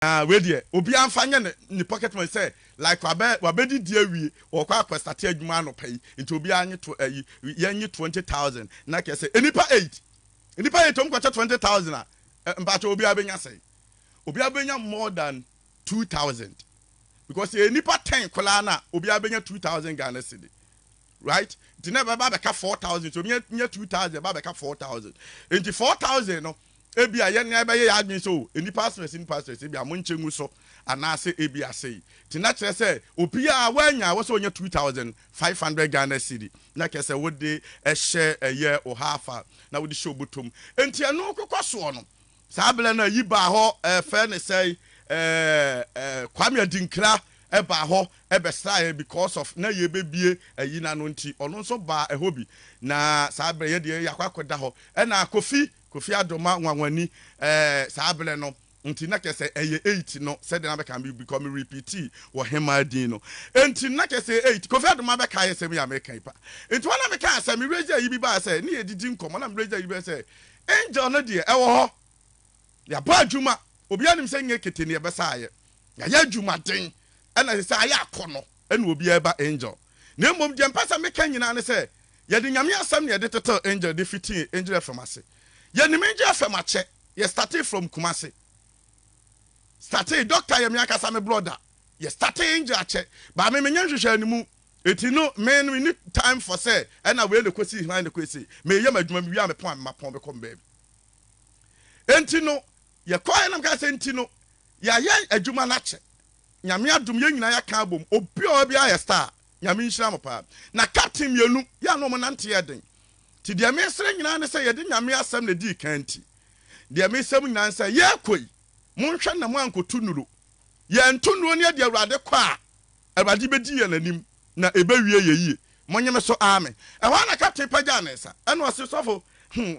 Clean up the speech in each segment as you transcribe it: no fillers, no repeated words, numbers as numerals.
we dey obi amfanya ne pocket money say like wabedi die wi wo kwa kwestate adwuma no pai nti obi anye to yenye 20,000 na ke say enipa 8 om kwacha 20,000 mbacho obi abenya say obi abenya more than 2,000 because enipa 10 kola na obi abenya 2,000 Ghana cedi, right? Nti na baba beka 4,000 so nye 2,000 baba beka 4,000 nti 4,000 no ebi aye na ebe ye adwin so enipa stress ebi amonchengu so anase ebi asei ti na kire say obi a wanya wo so onye 2,500 Ghana cedi na kire say wode ehye eye o hafa na wode show botom enti eno kokoso no sa bele na yi ba ho fe ne say Kwame Adinkra eba ho ebe style because of na ye bebie ayi na no nti ono so ba ehobi na sa bele ye de yakwakoda ho na Kofi Adoma nwanwani saabele no nti na kese eye 8 no said na be can be become repeat wo hema din no nti na kese 8 Kofi Adoma be kai se me American pa nti wana me kan se me raise yi bi ba se ni edidi nkomo na me raise yi bi se angel no de ewo ho ya ba adwuma obi anim se nye kete ne e be saaye ya adwuma den na se aye akono na obi eba angel na mom de mpasa me kan nyina ne se ye de nyame asam ne de total angel de fiti angel from ase. Ye ni menje afemache ye started from Kumasi. Started doctor ye miaka sa me brother. Ye started angel ache. Ba me menye hwehwe animu. Eti no men we need time for say and na we le kwesi hwan le kwesi. Me ye madwuma mi wi pon ma pon be kom baby. Enti no ye kwai na mka se enti no ya ye adwuma na che. Nyame adum ye nyina ya ka bom. Obi o bia ye star. Nyame nhira mo pa. Na captain mienu ya no mo nante ye den. Ti dia me sere nyina ne say ye de nyame asem na di kanti dia me sem nyina say ye koi monhwe na mo ankotu nuro ye ntonuro ne de awrade kwa awrade bedi ye nanim na ebewie ye yie monye me so amen e ho na captain pagya na esa eno ose sofo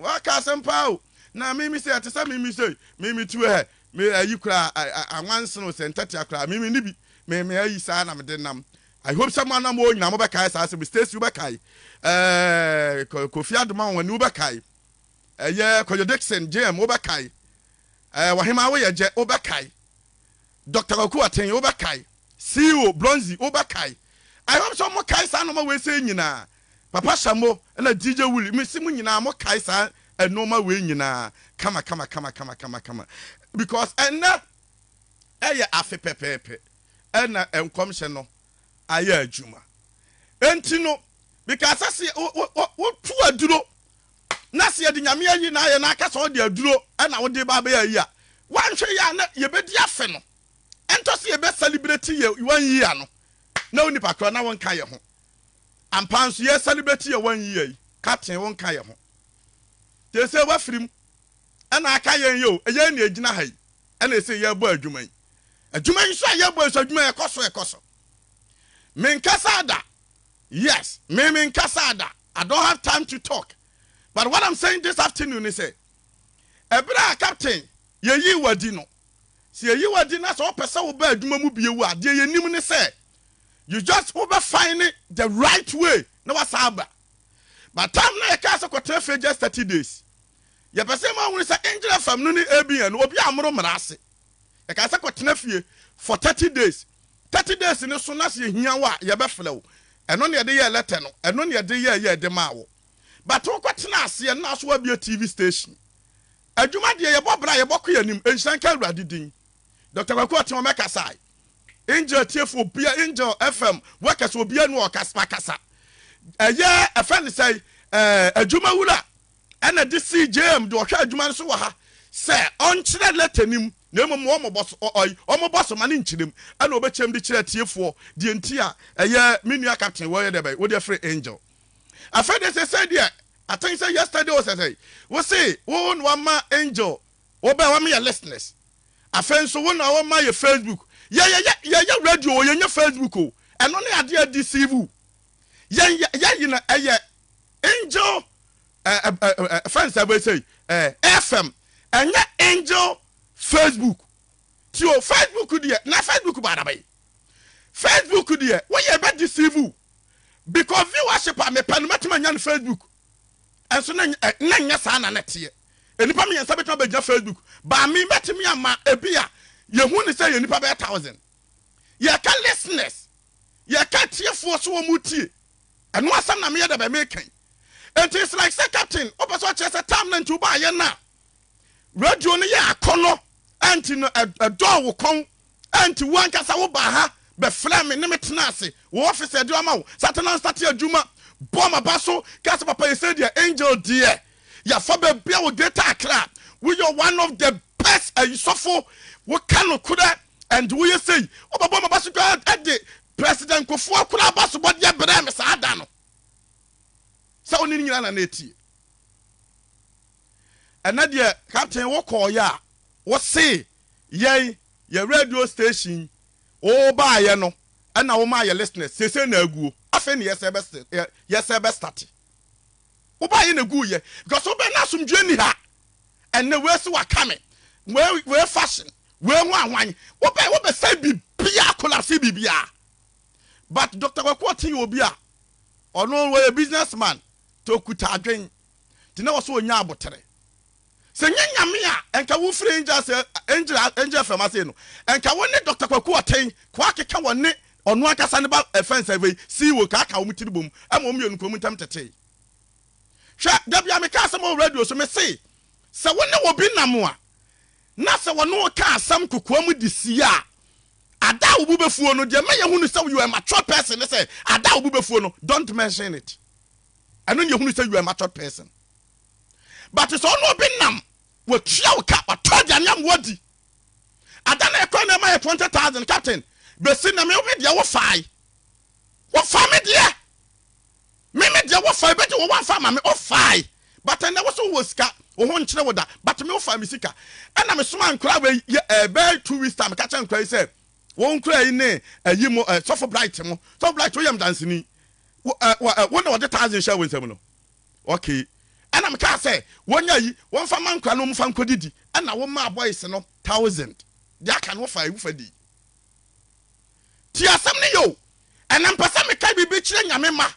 wa ka asem pa o na me say atesa me say me tu he me ayi kura anwanse no se ntati akura me ni bi me ayi sa na me de nam. I hope someone na mo nyina mo be kai sa se Stacy be kai Kofi Adoma wani wo be kai ye Kojo Dixon JM wo be kai wahema wo ye je wo be kai Dr. Oku Aten wo be kai CEO Bronzy wo be kai. I hope some mo kai sa no ma we say nyina Papa Shamo na DJ Wuli me simu nyina mo kai sa enoma we nyina kama because enna eye afe pepepe enna enkomhye no aye adwuma enti no because ase wo tu aduro na se de nyame ayi na aye na aka so de aduro na wo de ba ba ayi a wanhwe ya na ye bedi afe no ento se ye be celebrate ye 1 year no na oni pakro na won ka ye ho ampanso ye celebrate ye 1 year captain won ka ye ho te se wa firim na aka ye yo eye na egina hai na se ye bo adwuma yi so ye bo so adwuma ekoso Minkasada. Yes, Minkasada. I don't have time to talk. But what I'm saying this afternoon is say, Ebra captain, ye wadino. See ye wadina so person will bear dumamu be wa. Dear ye nimune say. You just over find it the right way. No wasaba. But time na a cast of just 30 days. Ye person will say angel from Nuni Abian will be amro marase. A cast of tenefie for 30 days. 30 days in the sonas ye hiawa ye beflow and on ye de letter no and on ye de de mawo but wo kwatena ase na so wa bi TV station adwuma de ye bobra ye bokọ yanim enhyanka awrade din Dr. Kwaku Aten omeka sai angel tiefo bia angel FM workers obia no okasa eye efan say adwuma wura na de CJM de ohwa adwuma so wa ha say on kire letter nim na mo boss boss ma ne nchirem ana obechem de kire tiefo de ntia eye menua captain wo ye de wo de free angel afede say there I think say yesterday was say we say wo no ma angel wo be wa me your listeners afen so wo na wo ma your Facebook ye radio ye Facebook o eno ne ade deceive ye na eye angel friends say FM enya angel Facebook tio Facebook die na Facebook ba da bay Facebook die wo ye be deceive because viewership am pen metima nya Facebook enso na nya sa na nete enipa me yansa betuma be nya Facebook ba me metimi ama ebia ye hu ni say ye nipa be 1,000 ye ka listeners ye ka tiefo so wo mutie eno asam na me ye da be making. It is like say captain opeso che say time na ntu ba ye na radio no ye akono anti no a door wo kon anti wan kasa wo ba ha be frame ne metena ase wo office e do ama wo satan start adwuma bomb baso kasa papa ye say the angel dear ya fa be bia wo greater Accra we are one of the best suffer we can kuda and we say o bomb baso god at the president Kufuor akura baso bod ya bere me sa ada no sa oni nyina na eti and na the captain wo call ya wo say ye radio station o ba ye no and na wo ma ye listeners say na aguo afa ne yes be start wo ba ye na aguo ye because wo be na asomdwe ni ha and na we se wa kame we fashion we ho anwan wo be say bibia collapse bibia but Dr. Kwaku tin obi a ono we a businessman to kuta adwen tina wo so onya abotere se nyanyame a enka wo free angel famase no enka wo ne Dr. Kwaku oten kwa keka wo ne ono akasa ne ba offense ave si wo ka ka wo mutiri bom ama omienu ko mutam tete hwa dabia me ka asem o radio so me se wo ne wo bi nam a na se wo no ka asam kokua mu disia ada wo bubefuo no de me ye hunu se you are mature person say ada wo bubefuo no don't mention it anu ye hunu say you are mature person but so no bi nam wo tua wo ka patoja nyam wodi ada na ekwa na ma 20,000 captain besi na me wo de wo fai me de wo fai be de wo wan fa ma me o fai but na wo so wo sika wo ho nkyere wo da but me wo fa me sika na me soma nkura we be 2 weeks time ka cha nkura say won kura yi ne ayi mo sofo bright wo yam dancing wo na wo de 1,000 share we nsam no okay ana me ka say wonya yi won fa man nkura no mfa nkodidi na wo ma boys no 1,000 dia kan wo fa wu fa di ti asam ne yo ana mpasa me kai bibi kire nyame ma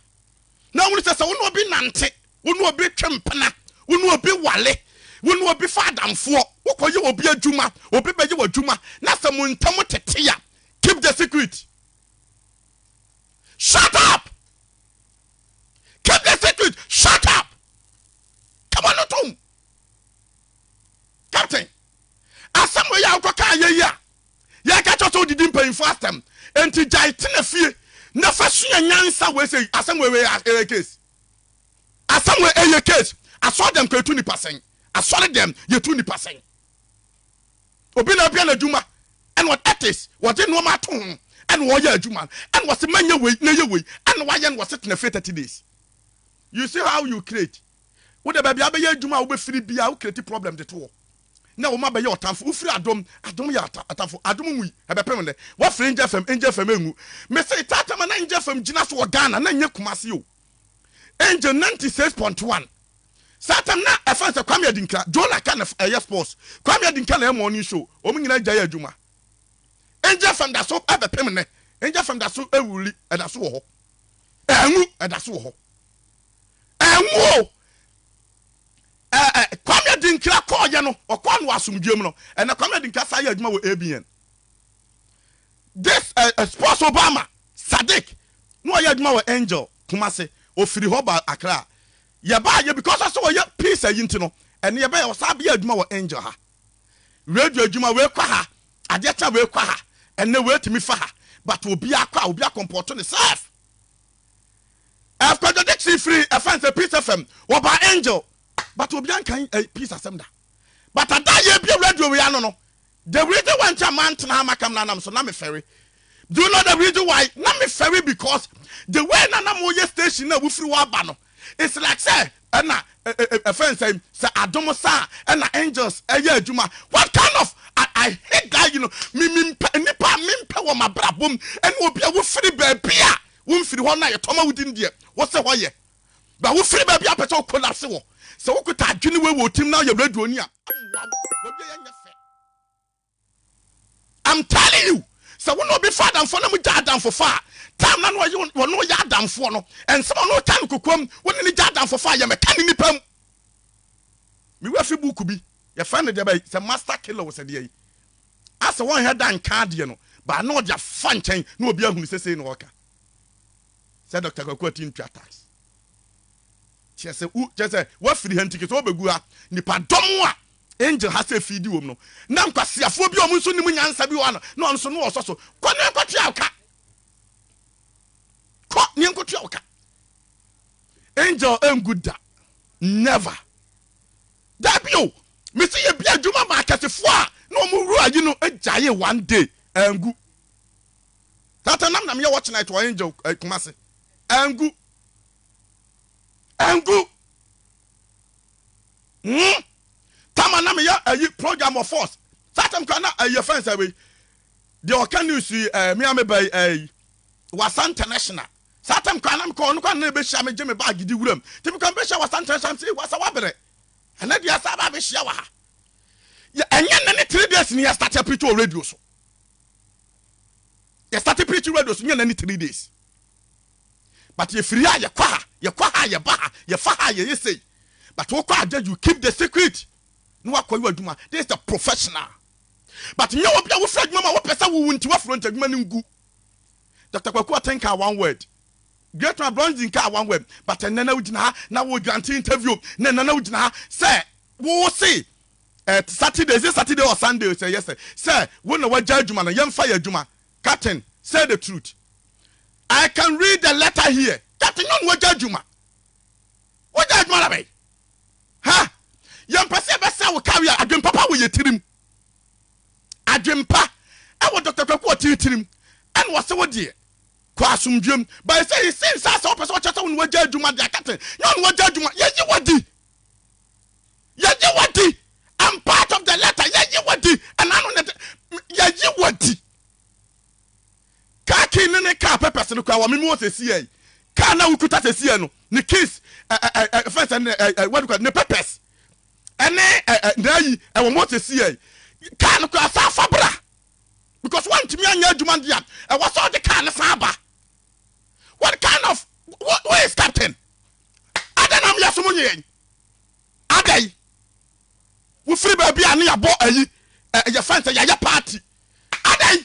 na wo se wo no obi nante wo no obi twempena wo no obi wale wo no obi fa adamfo wo koyi obi adwuma obi beje wadwuma na se mu ntam tete ya keep the secret. Shut up. Keep the secret. Shut up. Come on, Tom. Captain. Asam we ya ukoka ye ya ka cho so didin pay fast time. Enti jai tena fie. Na fa sua nyansa we say asam we a case. Asam we a case. I saw them ko 20%. I saw them ye 20%. Obi na bia na dwuma. And what ethics what in no matter and what ya juma and what's the man your way na your way and why yan was sitting 30 days. You see how you create what the baby abe juma will be free bia will create problem the two now ma be your time for free adom ya atamfo adom mu ebe pem de what free angel fam engu me say tata man angel fam gina so Ghana na nye kumase o angel 96.1 Satam na efanse Kwame Adinka Jola kan sports Kwame Adinka na morning show o mu nyina gya adwuma angel from that so ebe pemne angel from that so ewuli e da so ho enwu e da so ho enwu Kwame Adinka ko ye no okwa no asomdwem no e na Kwame Adinka sa ya adwuma wo ABN this sports Obama Sadiq no ya adwuma wo angel Kumase ofiri ho ba Accra ye ba ye because so ye peace ayinti no ene ye ba ye osabe adwuma wo angel ha radio adwuma we kwa ha adecha we kwa ha ene we timi fa ha but obi akwa obi akomporto ne self after the Dixie free offense peace FM wo ba angel but obi ankan peace asem da but ada ye bi radio we ano no the reason why man tena makam na nam so na me ferry do you know the reason why na me ferry because the way na nam wo ye station na wo free wa ba no it's like say na offense say adom sa na angels eye adwuma what kind of I hate that you know me nipa wo mabrabom and obi a wo free baby a wo free ho na ye toma wudin de wo se ho ye ba wo free baby a pete collapse wo se wo kuta adwene we wo tim na ye radio ni a obi ye nyefe I'm telling you so wo no be father for na mu jadam for far time na no you no ya adam for no and some no tan kokom wo ni jadam for far ye me kan ni pam me we fi book bi ye fa ne de ba se master killer wo se de yi asa one head and card no but no dia fan chen no obi ahunu sese no oka say Dr. Kwaku tin twa tax chese wa firi hantike so obegu ha nipa dom a angel ha se fidi wom no na nkwasiafo bi om nso nim nyansa bi wa no nso no ososo kwa na kwatwa oka ko ni nkwatwa oka angel enguda never dabio me see ye bia djuma market fo a no mu ru ayi no ajaye one day angu tata nam na me watch night wa angel kumase angu tama na me ya ayi program of force satam kana ayi fence away the okan news me am by Wasa International satam kana me ko no kana na be hia me gye bag di wuram timi kan be hia Wasa International say wasa wabere ana dia sa ba be hia wa ha ya enye na ne 3 days ni ya start preach on radio so ya start preach radio so nya na ne 3 days but ye free ya kwa ha ye ba ha ye fa ha ye say but wo kwa you keep the secret no akwa you aduma this is the professional but nya wo bia wo fra aduma ma wo pesa wo nti wo front aduma ni ngu Dr. Kwaku think one word great man bronze ka one word but nana wo gina na wo grant interview nana wo gina say wo say Saturday or Sunday say yes say wo na wa judgment na yem fire aduma captain say the truth I can read the letter here captain no wa judgment wo judgment la be ha yem pese be say wo carry adwen papa wo yetirim adwen pa e wo Dr. Kwaku tirim and wo say wo die kwa asumdwem by say he since as o pese wo chese wo no wa judgment dia captain no wa judgment ye wadi I'm part of the letter. Yeah, what di? And I don't. Yeah, what di? Kaki nene ka pepes no kwa wa mimi wo sesi ka na ukuta sesi no ne kiss first and what do call ne pepes ene na yi e wo mo sesi ka no kwa sa fabra because one timi anya adwuma dia e was all the car na sa ba what kind of what is captain adanam yasomunye adai wo free baby ani abo ayi ya fancy ya party adai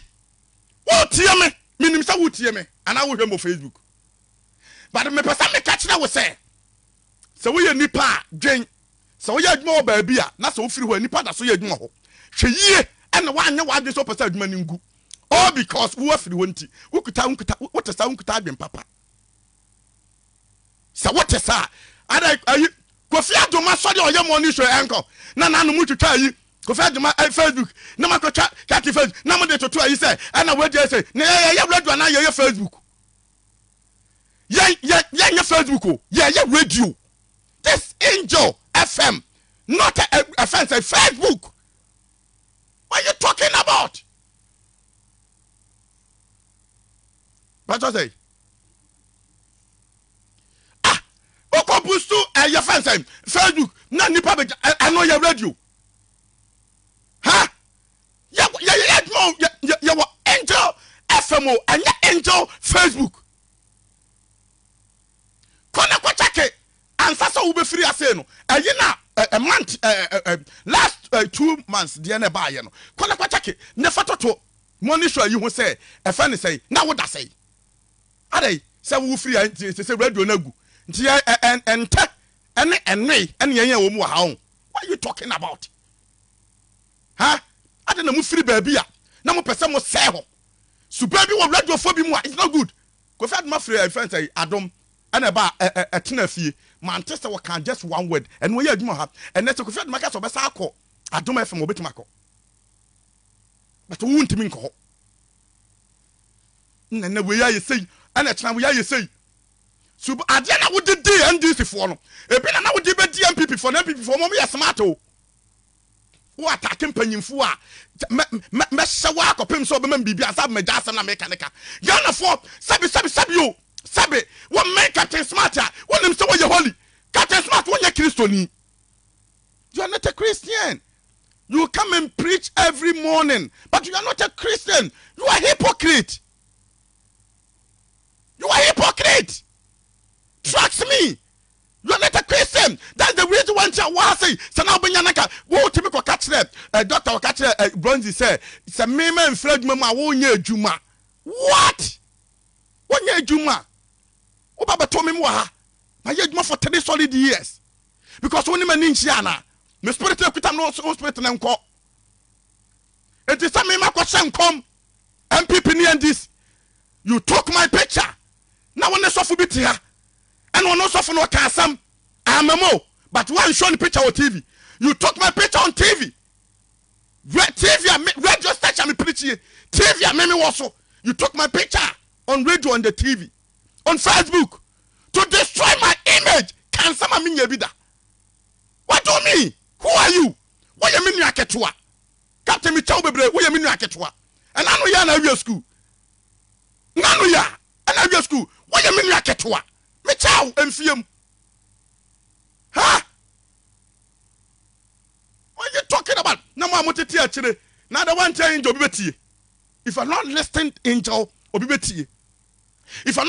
wo tie me minim sa wo tie me ana wo hwe mo Facebook but me pesa me catch na wo say wo ye nipa dwen so wo ye adwuma wo baby a na so wo free ho nipa da so ye adwuma ho hwe yie ene wa anya wa adwe so pesa adwuma ni ngu all because wo free ho nti wo kuta wo tesa wo kuta adwen papa sa wo tesa adai ayi Kofi Adoma so de oye money show enko na nanu mu twitwa yi Kofi Adoma Facebook na makotwa kati Facebook na mo de toto ayi say na we dey say na ye radio na ye Facebook ye Facebook o ye radio this Angel FM not a fancy Facebook what are you talking about what you say Oko bustu your fans Facebook na nipa be I know your radio ha ya Angel FM and ya Angel Facebook kona kwa chake ansasa ube free ase no na a month last 2 months the na ba ye no kona kwa chake ne fatoto money show yi ho say e fa ne say na wo da say adai say wo free say radio na gu nti ente ene yen wo mu ha ho what are you talking about ha ade na mu free baby a na mu pese mo say ho su baby wo radio fo bi mu a it's not good go find my free friend say adom ene ba etena fie man test we can just one word and we adwuma ha and next go find my so be sa akọ adom FM obetima akọ but wo ntimi nkọ na we ya yesei ene tena we ya yesei so adia na wodi NDC for no ebi na wodi be DMPP for NPP for mo me smart o wo attacking panyimfo a me hye wa akopem so be man bibia sab me jasa na mekanika Ghana for sabi o sabi wo make Captain Smart a wo nim so wo ye holy Captain Smart wo ye Christiani you are not a Christian you come and preach every morning but you are not a Christian you are hypocrite trust me You are not a Christian. That's the reason why I say, so now Benyanaka, wo to me ko catch doctor or catch Bronzy say, it's me and Fred Mama won't ye Juma. What? 1 year Juma. Oh, Baba told me more. My Juma for 3 solid years. Because when you mean Shiana, my spirit of Peter no spirit and co. It is some me question come. MPP and this. You took my picture. Now when they suffer bit here. And when no suffer no casam. I'm a mo. But one show the picture on TV. You took my picture on TV. Radio station me preach here. TV me also. You took my picture on radio and the TV. On Facebook. To destroy my image. Can someone mean you be that? What do you mean? Who are you? What you mean you are ketua? Captain Michel Bebre, what you mean you are ketua? And I know you are in school. Nanu ya, and I school. What you mean you are ketua? Michel and Fium. Huh? What are you talking about? No more motiti actually. Now the one telling Jobibeti. If I'm not listening, angel, or Bibeti. If I'm